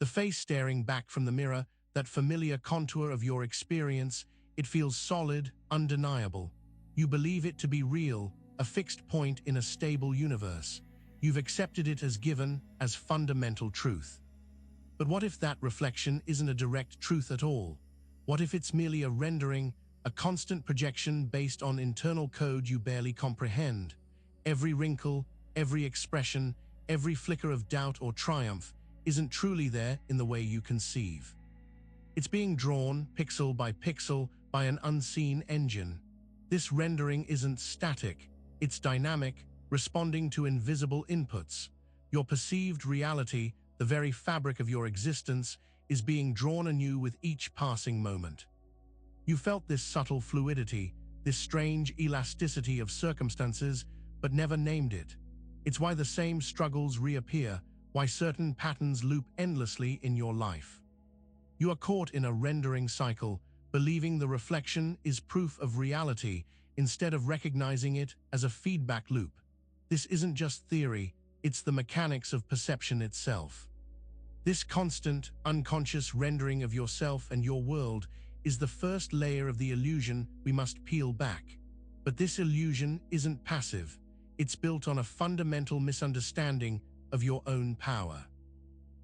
The face staring back from the mirror, that familiar contour of your experience, it feels solid, undeniable. You believe it to be real, a fixed point in a stable universe. You've accepted it as given, as fundamental truth. But what if that reflection isn't a direct truth at all? What if it's merely a rendering, a constant projection based on internal code you barely comprehend? Every wrinkle, every expression, every flicker of doubt or triumph isn't truly there in the way you conceive. It's being drawn, pixel by pixel, by an unseen engine. This rendering isn't static, it's dynamic, responding to invisible inputs. Your perceived reality, the very fabric of your existence, is being drawn anew with each passing moment. You felt this subtle fluidity, this strange elasticity of circumstances, but never named it. It's why the same struggles reappear, why certain patterns loop endlessly in your life. You are caught in a rendering cycle, believing the reflection is proof of reality instead of recognizing it as a feedback loop. This isn't just theory, it's the mechanics of perception itself. This constant, unconscious rendering of yourself and your world is the first layer of the illusion we must peel back. But this illusion isn't passive. It's built on a fundamental misunderstanding of your own power.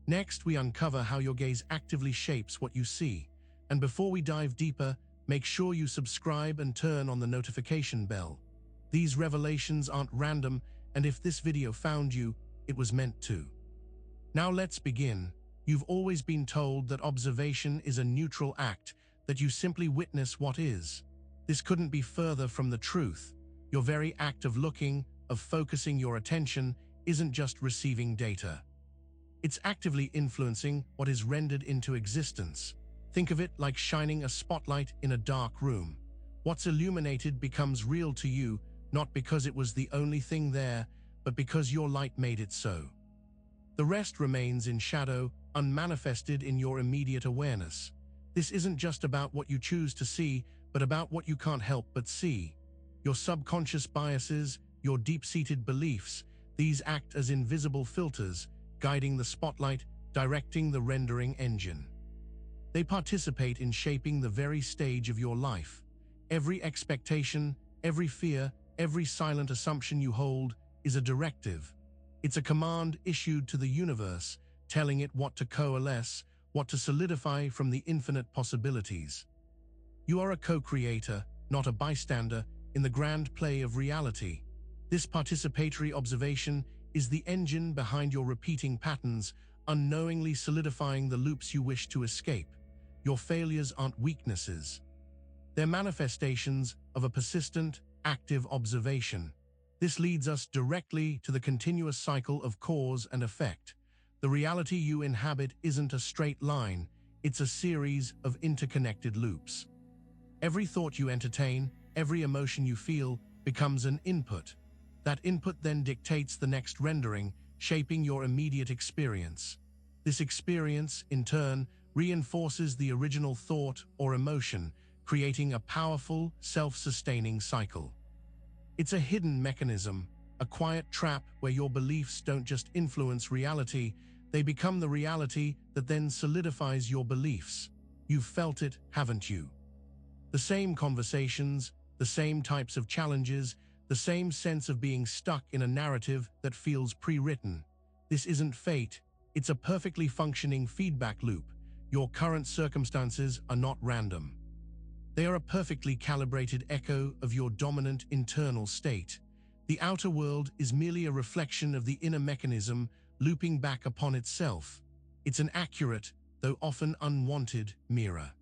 Next, we uncover how your gaze actively shapes what you see. And before we dive deeper, make sure you subscribe and turn on the notification bell. These revelations aren't random, and if this video found you, it was meant to. Now let's begin. You've always been told that observation is a neutral act, that you simply witness what is. This couldn't be further from the truth. Your very act of looking, of focusing your attention, isn't just receiving data. It's actively influencing what is rendered into existence. Think of it like shining a spotlight in a dark room. What's illuminated becomes real to you, not because it was the only thing there, but because your light made it so. The rest remains in shadow, unmanifested in your immediate awareness. This isn't just about what you choose to see, but about what you can't help but see. Your subconscious biases, your deep-seated beliefs, these act as invisible filters, guiding the spotlight, directing the rendering engine. They participate in shaping the very stage of your life. Every expectation, every fear, every silent assumption you hold is a directive. It's a command issued to the universe, telling it what to coalesce, what to solidify from the infinite possibilities. You are a co-creator, not a bystander, in the grand play of reality. This participatory observation is the engine behind your repeating patterns, unknowingly solidifying the loops you wish to escape. Your failures aren't weaknesses. They're manifestations of a persistent, active observation. This leads us directly to the continuous cycle of cause and effect. The reality you inhabit isn't a straight line, it's a series of interconnected loops. Every thought you entertain, every emotion you feel, becomes an input. That input then dictates the next rendering, shaping your immediate experience. This experience, in turn, reinforces the original thought or emotion, creating a powerful, self-sustaining cycle. It's a hidden mechanism, a quiet trap where your beliefs don't just influence reality, they become the reality that then solidifies your beliefs. You've felt it, haven't you? The same conversations, the same types of challenges, the same sense of being stuck in a narrative that feels pre-written. This isn't fate, it's a perfectly functioning feedback loop. Your current circumstances are not random. They are a perfectly calibrated echo of your dominant internal state. The outer world is merely a reflection of the inner mechanism looping back upon itself. It's an accurate, though often unwanted, mirror.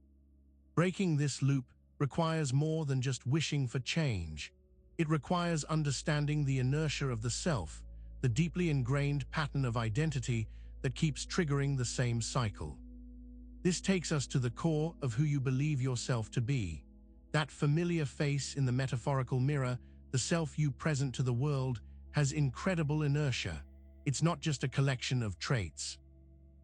Breaking this loop requires more than just wishing for change. It requires understanding the inertia of the self, the deeply ingrained pattern of identity that keeps triggering the same cycle. This takes us to the core of who you believe yourself to be. That familiar face in the metaphorical mirror, the self you present to the world, has incredible inertia. It's not just a collection of traits.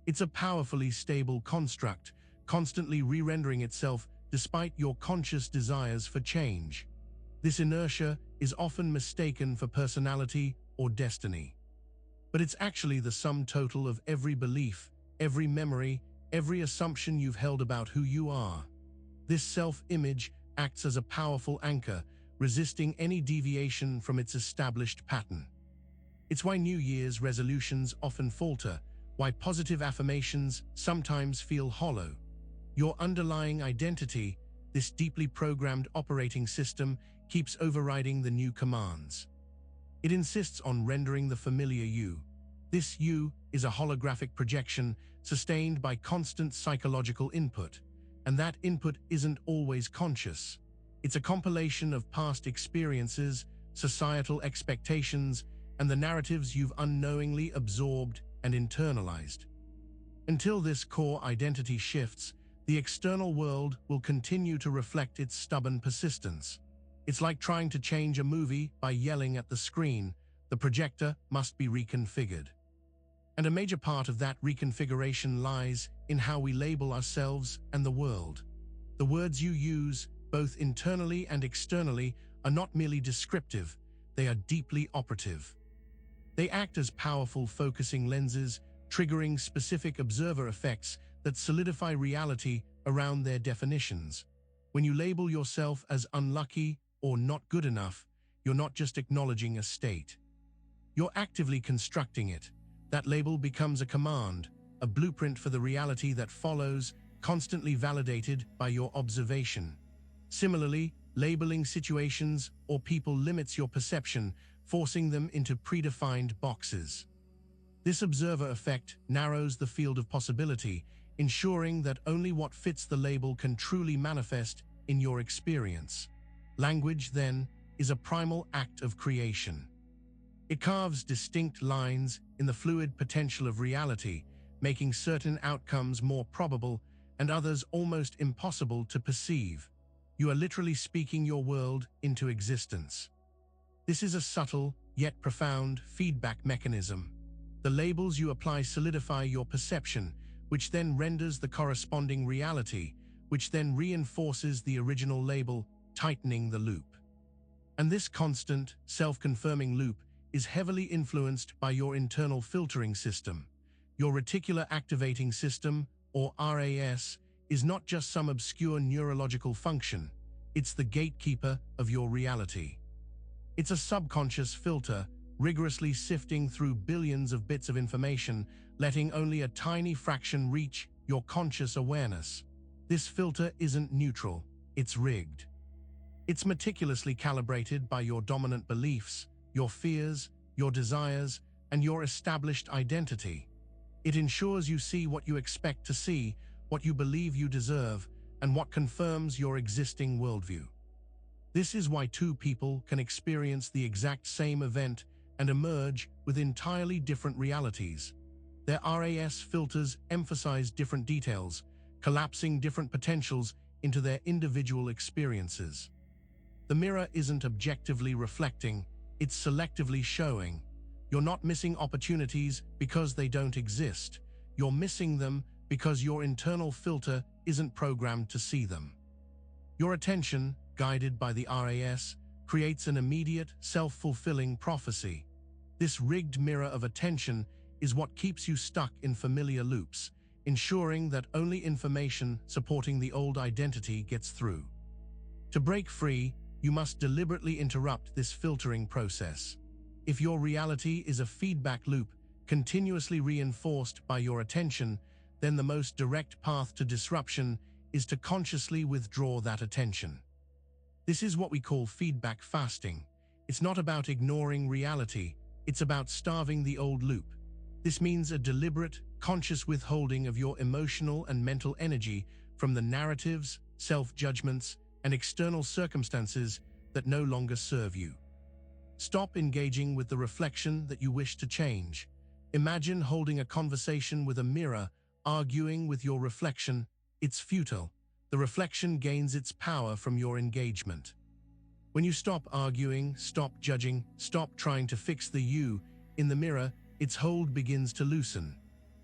It's a powerfully stable construct, constantly re-rendering itself despite your conscious desires for change. This inertia is often mistaken for personality or destiny. But it's actually the sum total of every belief, every memory, every assumption you've held about who you are. This self-image acts as a powerful anchor, resisting any deviation from its established pattern. It's why New Year's resolutions often falter, why positive affirmations sometimes feel hollow. Your underlying identity, this deeply programmed operating system, keeps overriding the new commands. It insists on rendering the familiar you. This you is a holographic projection sustained by constant psychological input, and that input isn't always conscious. It's a compilation of past experiences, societal expectations, and the narratives you've unknowingly absorbed and internalized. Until this core identity shifts, the external world will continue to reflect its stubborn persistence. It's like trying to change a movie by yelling at the screen. The projector must be reconfigured. And a major part of that reconfiguration lies in how we label ourselves and the world. The words you use, both internally and externally, are not merely descriptive, they are deeply operative. They act as powerful focusing lenses, triggering specific observer effects that solidify reality around their definitions. When you label yourself as unlucky or not good enough, you're not just acknowledging a state. You're actively constructing it. That label becomes a command, a blueprint for the reality that follows, constantly validated by your observation. Similarly, labeling situations or people limits your perception, forcing them into predefined boxes. This observer effect narrows the field of possibility, ensuring that only what fits the label can truly manifest in your experience. Language, then, is a primal act of creation. It carves distinct lines in the fluid potential of reality, making certain outcomes more probable and others almost impossible to perceive. You are literally speaking your world into existence. This is a subtle, yet profound, feedback mechanism. The labels you apply solidify your perception, which then renders the corresponding reality, which then reinforces the original label, tightening the loop. And this constant, self-confirming loop is heavily influenced by your internal filtering system. Your reticular activating system, or RAS, is not just some obscure neurological function. It's the gatekeeper of your reality. It's a subconscious filter, rigorously sifting through billions of bits of information, letting only a tiny fraction reach your conscious awareness. This filter isn't neutral, it's rigged. It's meticulously calibrated by your dominant beliefs, your fears, your desires, and your established identity. It ensures you see what you expect to see, what you believe you deserve, and what confirms your existing worldview. This is why two people can experience the exact same event and emerge with entirely different realities. Their RAS filters emphasize different details, collapsing different potentials into their individual experiences. The mirror isn't objectively reflecting, it's selectively showing. You're not missing opportunities because they don't exist. You're missing them because your internal filter isn't programmed to see them. Your attention, guided by the RAS, creates an immediate, self-fulfilling prophecy. This rigged mirror of attention is what keeps you stuck in familiar loops, ensuring that only information supporting the old identity gets through. To break free, you must deliberately interrupt this filtering process. If your reality is a feedback loop, continuously reinforced by your attention, then the most direct path to disruption is to consciously withdraw that attention. This is what we call feedback fasting. It's not about ignoring reality, it's about starving the old loop. This means a deliberate, conscious withholding of your emotional and mental energy from the narratives, self-judgments, and external circumstances that no longer serve you. Stop engaging with the reflection that you wish to change. Imagine holding a conversation with a mirror, arguing with your reflection. It's futile. The reflection gains its power from your engagement. When you stop arguing, stop judging, stop trying to fix the you in the mirror, its hold begins to loosen.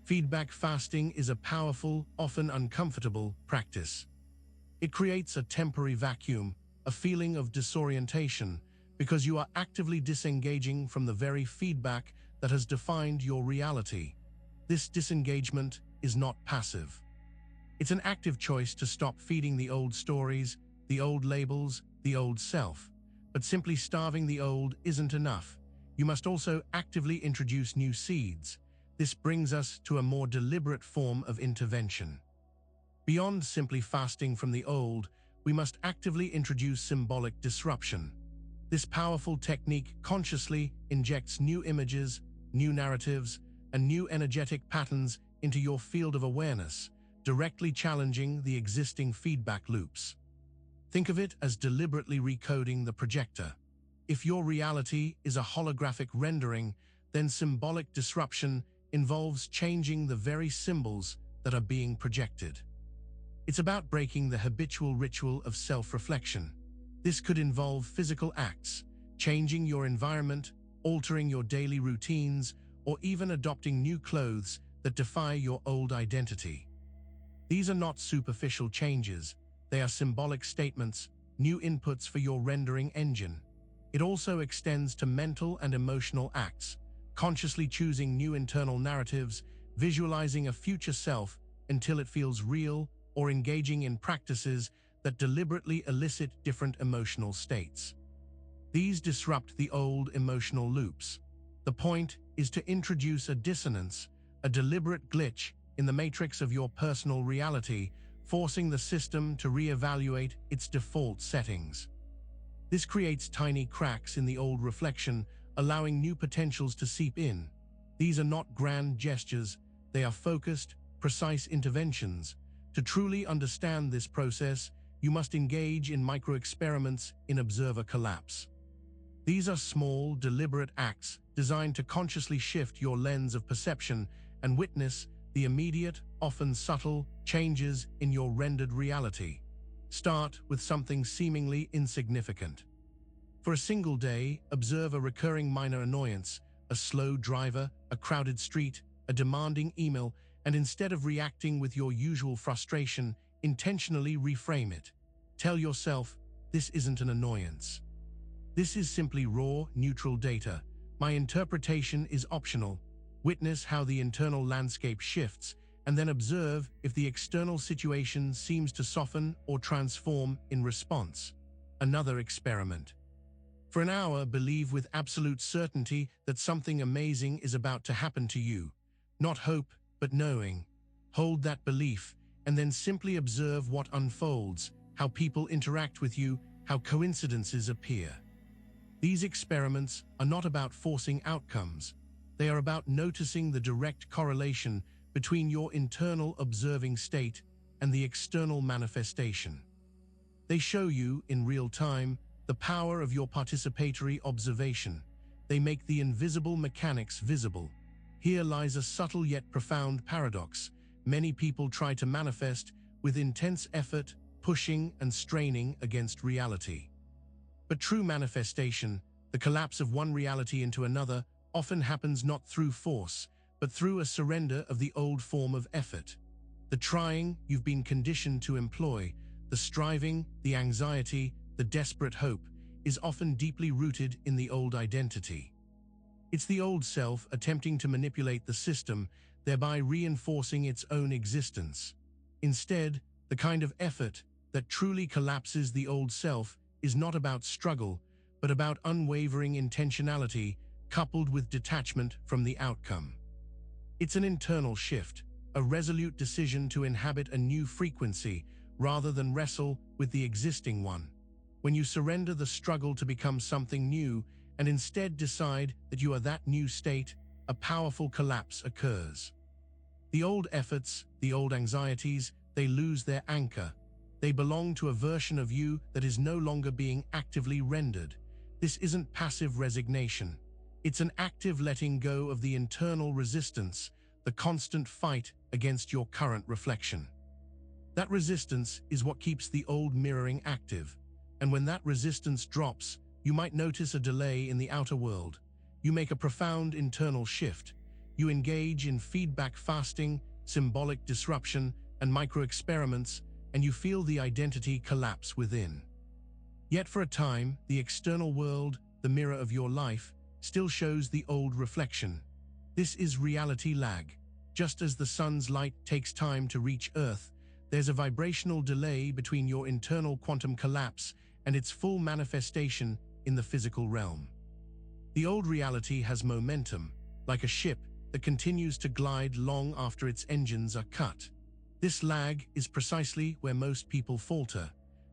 Feedback fasting is a powerful, often uncomfortable practice. It creates a temporary vacuum, a feeling of disorientation, because you are actively disengaging from the very feedback that has defined your reality. This disengagement is not passive. It's an active choice to stop feeding the old stories, the old labels, the old self. But simply starving the old isn't enough. You must also actively introduce new seeds. This brings us to a more deliberate form of intervention. Beyond simply fasting from the old, we must actively introduce symbolic disruption. This powerful technique consciously injects new images, new narratives, and new energetic patterns into your field of awareness, directly challenging the existing feedback loops. Think of it as deliberately recoding the projector. If your reality is a holographic rendering, then symbolic disruption involves changing the very symbols that are being projected. It's about breaking the habitual ritual of self-reflection. This could involve physical acts, changing your environment, altering your daily routines, or even adopting new clothes that defy your old identity. These are not superficial changes. They are symbolic statements, new inputs for your rendering engine. It also extends to mental and emotional acts, consciously choosing new internal narratives, visualizing a future self until it feels real, or engaging in practices that deliberately elicit different emotional states. These disrupt the old emotional loops. The point is to introduce a dissonance, a deliberate glitch in the matrix of your personal reality, forcing the system to reevaluate its default settings. This creates tiny cracks in the old reflection, allowing new potentials to seep in. These are not grand gestures, they are focused, precise interventions. To truly understand this process, you must engage in micro-experiments in observer collapse. These are small, deliberate acts designed to consciously shift your lens of perception and witness the immediate, often subtle, changes in your rendered reality. Start with something seemingly insignificant. For a single day, observe a recurring minor annoyance, a slow driver, a crowded street, a demanding email, and instead of reacting with your usual frustration, intentionally reframe it. Tell yourself, this isn't an annoyance. This is simply raw, neutral data. My interpretation is optional. Witness how the internal landscape shifts, and then observe if the external situation seems to soften or transform in response. Another experiment. For an hour, believe with absolute certainty that something amazing is about to happen to you. Not hope, but knowing. Hold that belief, and then simply observe what unfolds, how people interact with you, how coincidences appear. These experiments are not about forcing outcomes. They are about noticing the direct correlation between your internal observing state and the external manifestation. They show you, in real time, the power of your participatory observation. They make the invisible mechanics visible. Here lies a subtle yet profound paradox. Many people try to manifest with intense effort, pushing and straining against reality. But true manifestation, the collapse of one reality into another, often happens not through force, but through a surrender of the old form of effort. The trying you've been conditioned to employ, the striving, the anxiety, the desperate hope, is often deeply rooted in the old identity. It's the old self attempting to manipulate the system, thereby reinforcing its own existence. Instead, the kind of effort that truly collapses the old self is not about struggle, but about unwavering intentionality coupled with detachment from the outcome. It's an internal shift, a resolute decision to inhabit a new frequency rather than wrestle with the existing one. When you surrender the struggle to become something new and instead decide that you are that new state, a powerful collapse occurs. The old efforts, the old anxieties, they lose their anchor. They belong to a version of you that is no longer being actively rendered. This isn't passive resignation. It's an active letting go of the internal resistance, the constant fight against your current reflection. That resistance is what keeps the old mirroring active, and when that resistance drops, you might notice a delay in the outer world. You make a profound internal shift. You engage in feedback fasting, symbolic disruption, and micro-experiments, and you feel the identity collapse within. Yet for a time, the external world, the mirror of your life, still shows the old reflection. This is reality lag. Just as the sun's light takes time to reach Earth, there's a vibrational delay between your internal quantum collapse and its full manifestation in the physical realm. The old reality has momentum, like a ship that continues to glide long after its engines are cut. This lag is precisely where most people falter.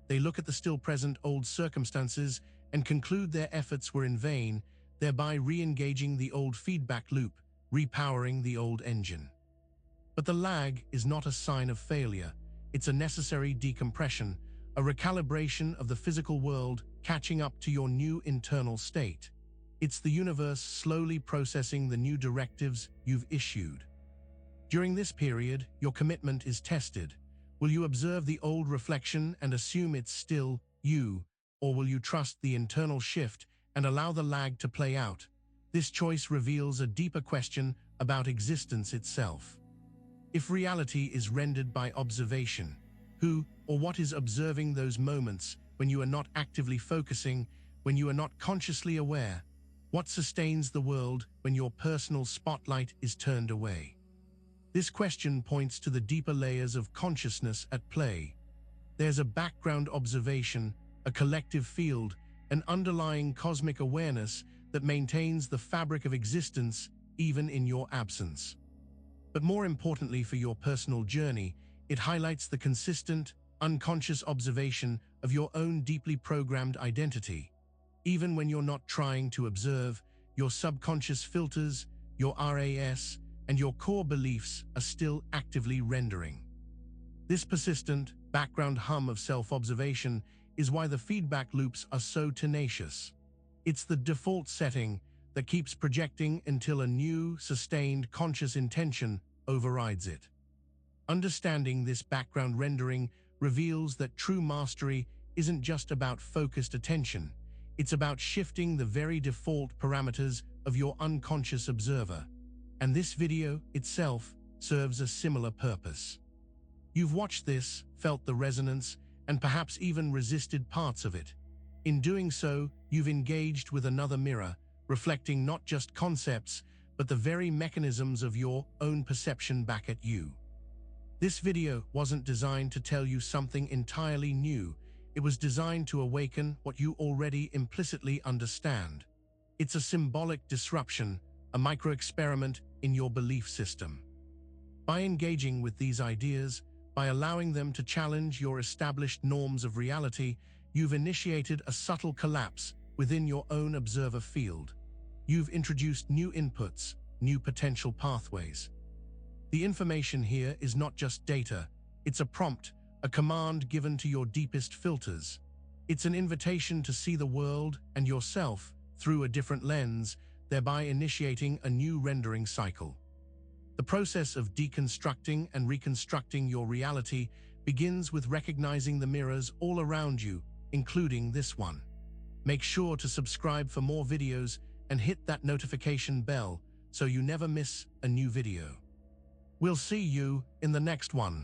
They look at the still present old circumstances and conclude their efforts were in vain, thereby re-engaging the old feedback loop, repowering the old engine. But the lag is not a sign of failure. It's a necessary decompression, a recalibration of the physical world catching up to your new internal state. It's the universe slowly processing the new directives you've issued. During this period, your commitment is tested. Will you observe the old reflection and assume it's still you, or will you trust the internal shift and allow the lag to play out? This choice reveals a deeper question about existence itself. If reality is rendered by observation, who or what is observing those moments when you are not actively focusing, when you are not consciously aware? What sustains the world when your personal spotlight is turned away? This question points to the deeper layers of consciousness at play. There's a background observation, a collective field, an underlying cosmic awareness that maintains the fabric of existence even in your absence. But more importantly for your personal journey, it highlights the consistent, unconscious observation of your own deeply programmed identity. Even when you're not trying to observe, your subconscious filters, your RAS, and your core beliefs are still actively rendering. This persistent, background hum of self-observation is why the feedback loops are so tenacious. It's the default setting that keeps projecting until a new, sustained, conscious intention overrides it. Understanding this background rendering reveals that true mastery isn't just about focused attention. It's about shifting the very default parameters of your unconscious observer. And this video itself serves a similar purpose. You've watched this, felt the resonance, and perhaps even resisted parts of it. In doing so, you've engaged with another mirror, reflecting not just concepts, but the very mechanisms of your own perception back at you. This video wasn't designed to tell you something entirely new. It was designed to awaken what you already implicitly understand. It's a symbolic disruption, a micro-experiment in your belief system. By engaging with these ideas, by allowing them to challenge your established norms of reality, you've initiated a subtle collapse within your own observer field. You've introduced new inputs, new potential pathways. The information here is not just data, it's a prompt, a command given to your deepest filters. It's an invitation to see the world and yourself through a different lens, thereby initiating a new rendering cycle. The process of deconstructing and reconstructing your reality begins with recognizing the mirrors all around you, including this one. Make sure to subscribe for more videos and hit that notification bell so you never miss a new video. We'll see you in the next one.